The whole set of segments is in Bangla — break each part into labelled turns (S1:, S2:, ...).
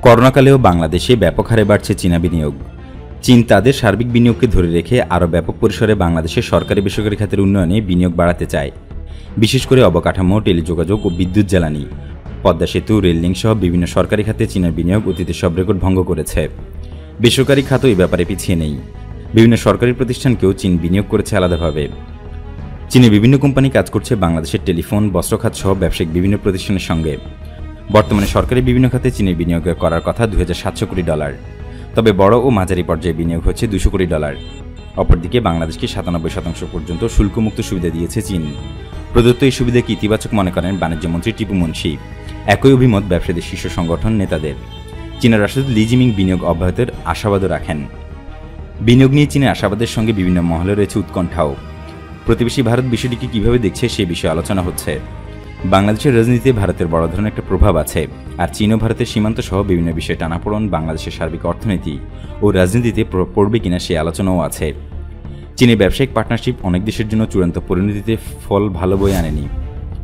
S1: করোনাকালেও বাংলাদেশে ব্যাপক হারে বাড়ছে চীনা বিনিয়োগ। চীন তাদের সার্বিক বিনিয়োগকে ধরে রেখে আরও ব্যাপক পরিসরে বাংলাদেশের সরকারি বেসরকারি খাতের উন্নয়নে বিনিয়োগ বাড়াতে চায়, বিশেষ করে অবকাঠামো, টেলিযোগাযোগ ও বিদ্যুৎ জ্বালানি, পদ্মা সেতু, রেললিংক সহ বিভিন্ন সরকারি খাতে চীনের বিনিয়োগ অতীতে সব রেকর্ড ভঙ্গ করেছে। বেসরকারি খাতও এ ব্যাপারে পিছিয়ে নেই। বিভিন্ন সরকারি প্রতিষ্ঠানকেও চীন বিনিয়োগ করেছে আলাদাভাবে। চীনে বিভিন্ন কোম্পানি কাজ করছে বাংলাদেশের টেলিফোন, বস্ত্র খাত সহ ব্যবসায়িক বিভিন্ন প্রতিষ্ঠানের সঙ্গে। বর্তমানে সরকারি বিভিন্ন খাতে চীনের বিনিয়োগ করার কথা $2,700 কোটি। তবে বড় ও মাঝারি পর্যায়ে বিনিয়োগ হচ্ছে $200 কোটি। অপরদিকে বাংলাদেশকে 97% পর্যন্ত শুল্কমুক্ত সুবিধা দিয়েছে চীন। প্রদত্ত এই সুবিধাকে ইতিবাচক মনে করেন বাণিজ্যমন্ত্রী টিপু মুনশি। একই অভিমত ব্যবসায়ীদের শীর্ষ সংগঠন নেতাদের। চীনের রাষ্ট্রদূত লি জিমিং বিনিয়োগ অব্যাহতের আশাবাদও রাখেন। বিনিয়োগ নিয়ে চীনের আশাবাদের সঙ্গে বিভিন্ন মহলে রয়েছে উৎকণ্ঠাও। প্রতিবেশী ভারত বিষয়টিকে কীভাবে দেখছে সে বিষয়ে আলোচনা হচ্ছে। বাংলাদেশের রাজনীতিতে ভারতের বড় ধরনের একটা প্রভাব আছে, আর চীন ও ভারতের সীমান্ত সহ বিভিন্ন বিষয়ে টানাপোড়েন বাংলাদেশের সার্বিক অর্থনীতি ও রাজনীতিতে পড়বে কিনা সে আলোচনাও আছে। চীনের ব্যবসায়িক পার্টনারশিপ অনেক দেশের জন্য চূড়ান্ত পরিণতিতে ফল ভালো বয়ে আনেনি।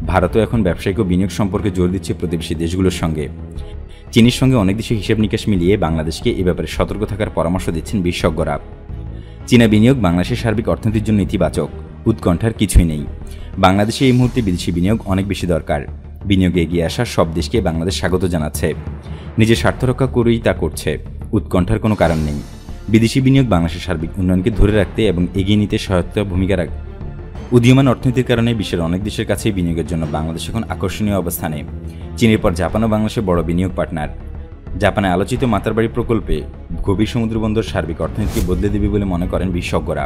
S1: ভারতও এখন ব্যবসায়িক ও বিনিয়োগ সম্পর্কে জোর দিচ্ছে প্রতিবেশী দেশগুলোর সঙ্গে। চীনের সঙ্গে অনেক দেশের হিসাব নিকাশ মিলিয়ে বাংলাদেশকে এ ব্যাপারে সতর্ক থাকার পরামর্শ দিচ্ছেন বিশেষজ্ঞরা। চীনা বিনিয়োগ বাংলাদেশের সার্বিক অর্থনীতির জন্য ইতিবাচক, উৎকণ্ঠার কিছুই নেই। বাংলাদেশে এই মুহূর্তে বিদেশি বিনিয়োগ অনেক বেশি দরকার। বিনিয়োগে এগিয়ে আসা সব দেশকে বাংলাদেশ স্বাগত জানাচ্ছে। নিজের স্বার্থ রক্ষা করেই তা করছে, উৎকণ্ঠার কোনো কারণ নেই। বিদেশি বিনিয়োগ বাংলাদেশের সার্বিক উন্নয়নকে ধরে রাখতে এবং এগিয়ে নিতে সহায়তা ভূমিকা রাখবে। উদীয়মান অর্থনীতির কারণে বিশ্বের অনেক দেশের কাছে বিনিয়োগের জন্য বাংলাদেশ এখন আকর্ষণীয় অবস্থানে। চীনের পর জাপানও বাংলাদেশের বড় বিনিয়োগ পার্টনার। জাপানে আলোচিত মাতারবাড়ি প্রকল্পে গভীর সমুদ্র বন্দর সার্বিক অর্থনীতিকে বদলে দেবে বলে মনে করেন বিশেষজ্ঞরা।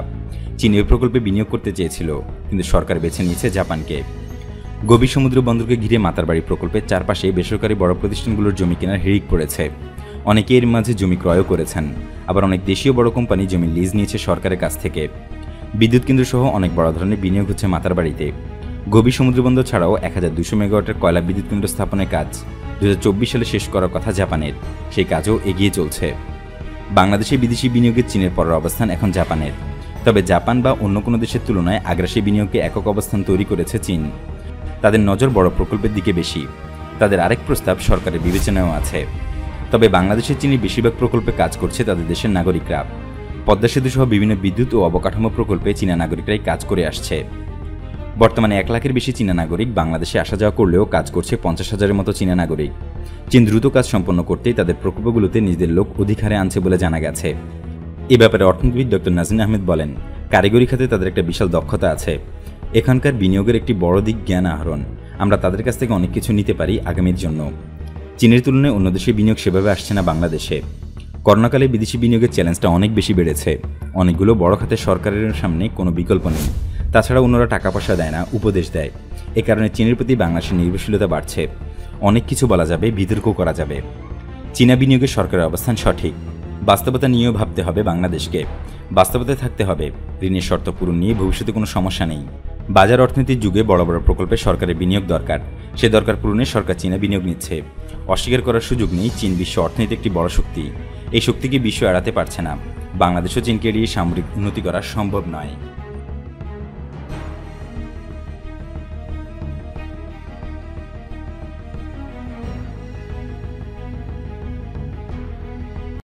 S1: চীন এই প্রকল্পে বিনিয়োগ করতে চেয়েছিল, কিন্তু সরকার বেছে নিয়েছে জাপানকে। গভীর সমুদ্র বন্দরকে ঘিরে মাতারবাড়ি প্রকল্পের চারপাশে বেসরকারি বড় প্রতিষ্ঠানগুলোর জমি কেনার হিড়িক পড়েছে। অনেকে এর মাঝে জমি ক্রয়ও করেছেন, আবার অনেক দেশীয় বড় কোম্পানি জমি লিজ নিয়েছে সরকারের কাছ থেকে। বিদ্যুৎ কেন্দ্র সহ অনেক বড় ধরনের বিনিয়োগ হচ্ছে মাতারবাড়িতে। গভীর সমুদ্র বন্দর ছাড়াও 1200 মেগাওয়াটের কয়লা বিদ্যুৎ কেন্দ্র স্থাপনের কাজ 2024 সালে শেষ করার কথা জাপানের। সেই কাজও এগিয়ে চলছে। বাংলাদেশে বিদেশি বিনিয়োগের চীনের পরের অবস্থান এখন জাপানের। তবে জাপান বা অন্য কোনো দেশের তুলনায় আগ্রাসী বিনিয়োগকে একক অবস্থান তৈরি করেছে চীন। তাদের নজর বড় প্রকল্পের দিকে বেশি। তাদের আরেক প্রস্তাব সরকারের বিবেচনায়ও আছে। তবে বাংলাদেশের চীনের বেশিরভাগ প্রকল্পে কাজ করছে তাদের দেশের নাগরিকরা। পদ্মা সেতু সহ বিভিন্ন বিদ্যুৎ ও অবকাঠামো প্রকল্পে চীনা নাগরিকরাই কাজ করে আসছে। বর্তমানে 1 লাখের বেশি চীনা নাগরিক বাংলাদেশে আসা যাওয়া করলেও কাজ করছে 50,000-এর মতো চীনা নাগরিক। চীন দ্রুত কাজ সম্পন্ন করতেই তাদের প্রকল্পগুলোতে নিজেদের লোক অধিকারে আনছে বলে জানা গেছে। এ ব্যাপারে অর্থনীতিবিদ ডক্টর নাজিন আহমেদ বলেন, কারিগরি খাতে তাদের একটা বিশাল দক্ষতা আছে। এখানকার বিনিয়োগের একটি বড় দিক জ্ঞান আহরণ। আমরা তাদের কাছ থেকে অনেক কিছু নিতে পারি আগামীর জন্য। চীনের তুলনায় অন্য দেশে বিনিয়োগ সেভাবে আসছে না বাংলাদেশে। করোনাকালে বিদেশি বিনিয়োগের চ্যালেঞ্জটা অনেক বেশি বেড়েছে। অনেকগুলো বড় খাতে সরকারের সামনে কোনো বিকল্প নেই। তাছাড়া অন্যরা টাকা পয়সা দেয় না, উপদেশ দেয়। এ কারণে চীনের প্রতি বাংলাদেশের নির্ভরশীলতা বাড়ছে। অনেক কিছু বলা যাবে, বিতর্ক করা যাবে। চীনা বিনিয়োগে সরকারের অবস্থান সঠিক। বাস্তবতা নিয়েও ভাবতে হবে বাংলাদেশকে। বাস্তবতায় থাকতে হবে। ঋণের শর্ত পূরণ নিয়ে ভবিষ্যতে কোনো সমস্যা নেই। বাজার অর্থনীতির যুগে বড় বড় প্রকল্পে সরকারের বিনিয়োগ দরকার। সে দরকার পূরণে সরকার চীনা বিনিয়োগ নিচ্ছে। অস্বীকার করার সুযোগ নেই, চীন বিশ্ব অর্থনীতি একটি বড় শক্তি। এই শক্তিকে বিশ্ব এড়াতে পারছে না। বাংলাদেশও চীনকে এড়িয়ে সামরিক উন্নতি করা সম্ভব নয়।